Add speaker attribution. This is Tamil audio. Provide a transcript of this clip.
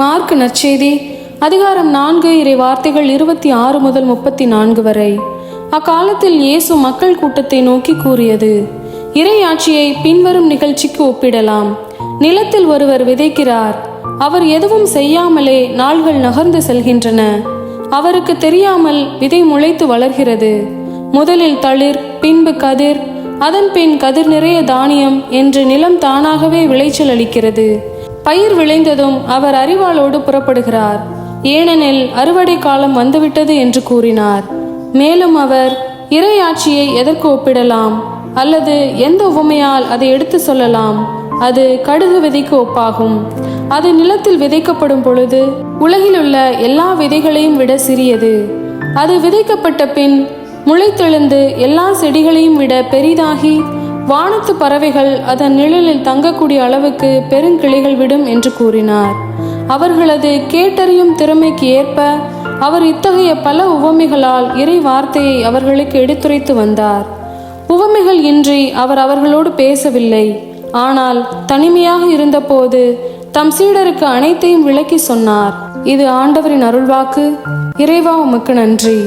Speaker 1: மார்க் நற்செய்தி அதிகாரம் 4 இறை வார்த்தைகள் 26 முதல் 34 வரை. அக்காலத்தில் இயேசு மக்கள் கூட்டத்தை நோக்கி கூறியது: இறையாட்சியை பின்வரும் நிகழ்ச்சிக்கு ஒப்பிடலாம். நிலத்தில் ஒருவர் விதைக்கிறார். அவர் எதுவும் செய்யாமலே நாள்கள் நகர்ந்து செல்கின்றன. அவருக்கு தெரியாமல் விதை முளைத்து வளர்கிறது. முதலில் தளிர், பின்பு கதிர், அதன் பின் கதிர் நிறைய தானியம் என்று நிலம் தானாகவே விளைச்சல் அளிக்கிறது. பயிர் விளைந்ததும் அவர் அரிவாளோடு புறப்படுகிறார், ஏனெனில் அறுவடை காலம் வந்துவிட்டது என்று கூறினார். மேலும் அவர் இறையாட்சியை எதற்கு ஒப்பிடலாம், அல்லது எந்த உவமையால் அதை எடுத்து சொல்லலாம்? அது கடுகு விதைக்கு ஒப்பாகும். அது நிலத்தில் விதைக்கப்படும் பொழுது உலகிலுள்ள எல்லா விதைகளையும் விட சிறியது. அது விதைக்கப்பட்ட பின் முளைத்தெழுந்து எல்லா செடிகளையும் விட பெரிதாகி வானத்து பறவைகள் அதன் நிழலில் தங்கக்கூடிய அளவுக்கு பெருங்கிளைகள் விடும் என்று கூறினார். அவர்களது கேட்டறியும் திறமைக்கு ஏற்ப அவர் இத்தகைய பல உவமைகளால் இறை வார்த்தையை அவர்களுக்கு எடுத்துரைத்து வந்தார். உவமைகள் இன்றி அவர் அவர்களோடு பேசவில்லை. ஆனால் தனிமையாக இருந்தபோது தம் சீடருக்கு அனைத்தையும் விளக்கி சொன்னார். இது ஆண்டவரின் அருள்வாக்கு. இறைவா, உமக்கு நன்றி.